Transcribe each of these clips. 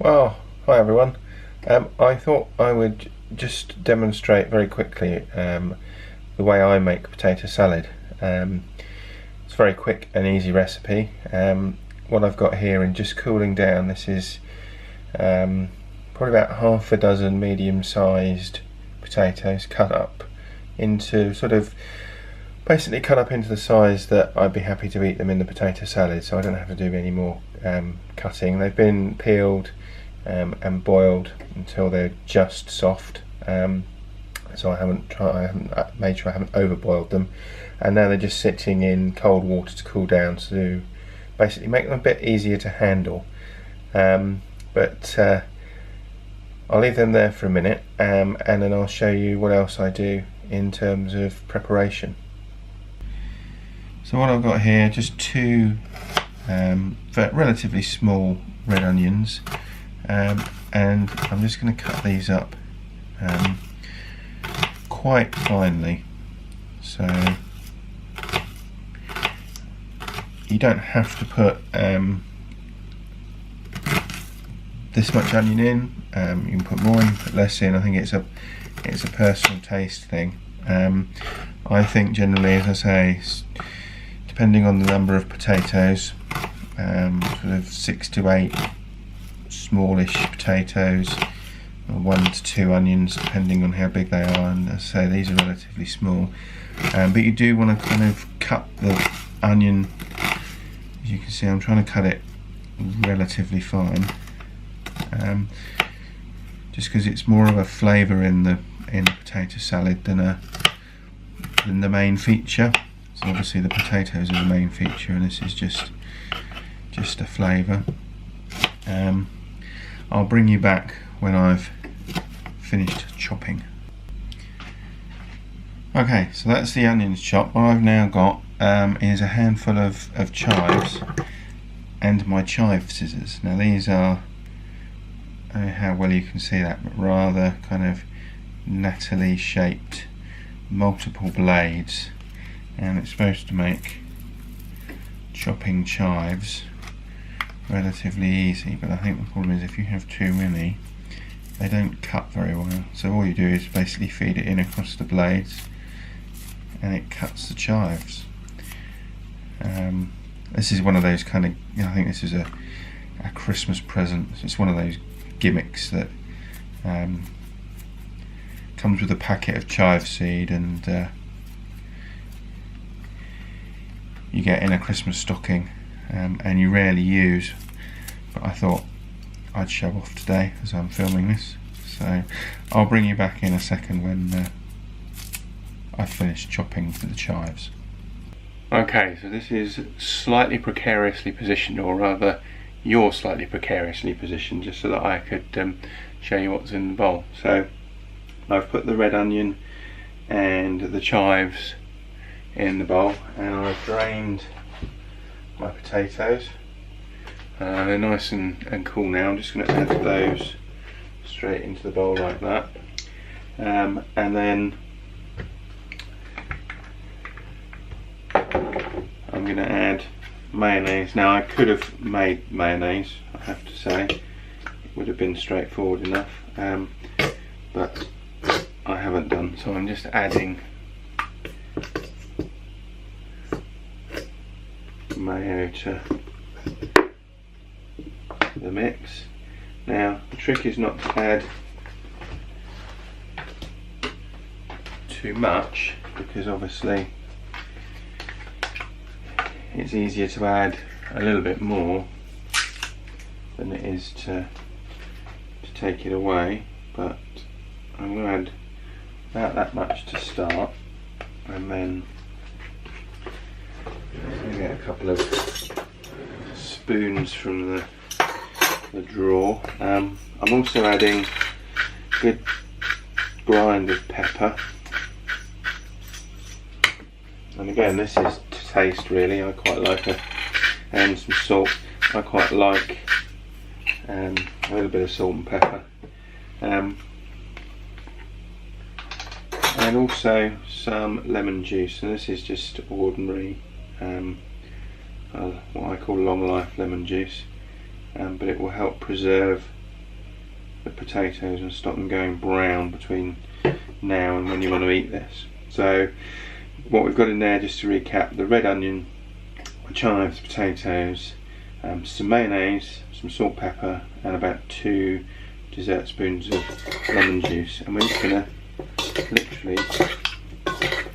Well, hi everyone. I thought I would just demonstrate very quickly the way I make potato salad. It's a very quick and easy recipe. What I've got here, and just cooling down, this is probably about half a dozen medium-sized potatoes cut up into basically cut up into the size that I'd be happy to eat them in the potato salad, so I don't have to do any more cutting. They've been peeled and boiled until they're just soft, so I haven't made sure I haven't overboiled them, and now they're just sitting in cold water to cool down, to basically make them a bit easier to handle. But I'll leave them there for a minute, and then I'll show you what else I do in terms of preparation. So what I've got here, just two relatively small red onions, and I'm just going to cut these up quite finely. So you don't have to put this much onion in. You can put more in, put less in. I think it's a personal taste thing. I think generally, as I say, depending on the number of potatoes, sort of 6 to 8 smallish potatoes, or 1 to 2 onions, depending on how big they are. And as I say, these are relatively small, but you do want to kind of cut the onion. As you can see, I'm trying to cut it relatively fine, just because it's more of a flavour in the potato salad than the main feature. So obviously the potatoes are the main feature, and this is just a flavour. I'll bring you back when I've finished chopping. Okay, so that's the onions chopped. What I've now got is a handful of chives and my chive scissors. Now these are, I don't know how well you can see that, but rather kind of nattily shaped multiple blades, and it's supposed to make chopping chives relatively easy. But I think the problem is, if you have too many, they don't cut very well. So all you do is basically feed it in across the blades, and it cuts the chives. This is one of those kind of, I think this is a Christmas present. It's one of those gimmicks that comes with a packet of chive seed, and you get in a Christmas stocking, and you rarely use, but I thought I'd show off today as I'm filming this. So I'll bring you back in a second when I've finished chopping for the chives. Okay, so this is slightly precariously positioned, or rather you're slightly precariously positioned, just so that I could show you what's in the bowl. So I've put the red onion and the chives in the bowl, and I've drained my potatoes. They're nice and cool now. I'm just going to add those straight into the bowl like that, and then I'm going to add mayonnaise. Now I could have made mayonnaise, I have to say. It would have been straightforward enough, but I haven't done, so I'm just adding mayo to the mix. Now the trick is not to add too much, because obviously it's easier to add a little bit more than it is to take it away. But I'm going to add about that much to start, and then I get a couple of spoons from the drawer. I'm also adding a good grind of pepper, and again, this is to taste really. I quite like and some salt. I quite like a little bit of salt and pepper, and also some lemon juice. And this is just ordinary what I call long life lemon juice, but it will help preserve the potatoes and stop them going brown between now and when you want to eat this. So what we've got in there, just to recap: the red onion, chives, potatoes, some mayonnaise, some salt, pepper, and about 2 dessert spoons of lemon juice. And we're just going to literally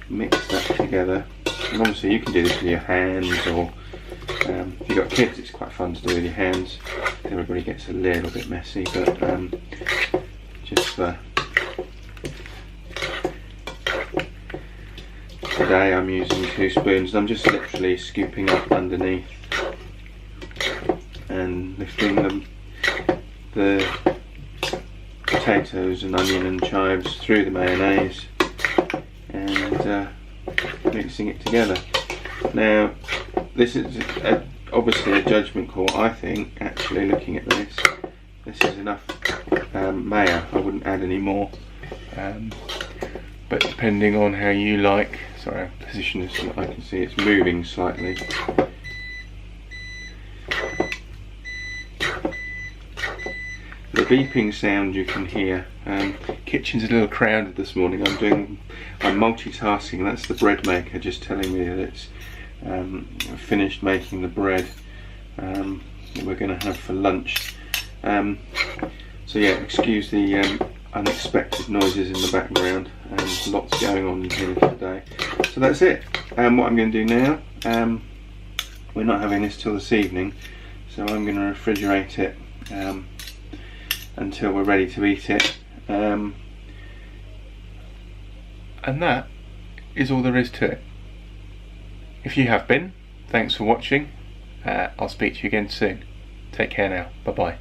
mix that together. And obviously you can do this with your hands, or if you've got kids, it's quite fun to do with your hands. Everybody gets a little bit messy, but just for today I'm using 2 spoons. I'm just literally scooping up underneath and lifting the potatoes and onion and chives through the mayonnaise and mixing it together. Now this is obviously a judgment call. I think, actually, looking at this is enough mayo. I wouldn't add any more, but depending on how you like. Sorry, I'll position this so that I can see it's moving slightly. The beeping sound you can hear. Kitchen's a little crowded this morning. I'm multitasking. That's the bread maker just telling me that it's finished making the bread that we're going to have for lunch. So yeah, excuse the unexpected noises in the background. Lots going on in here today. So that's it. What I'm going to do now, we're not having this till this evening, so I'm going to refrigerate it until we're ready to eat it. And that is all there is to it. If you have been, thanks for watching. I'll speak to you again soon. Take care now. Bye bye.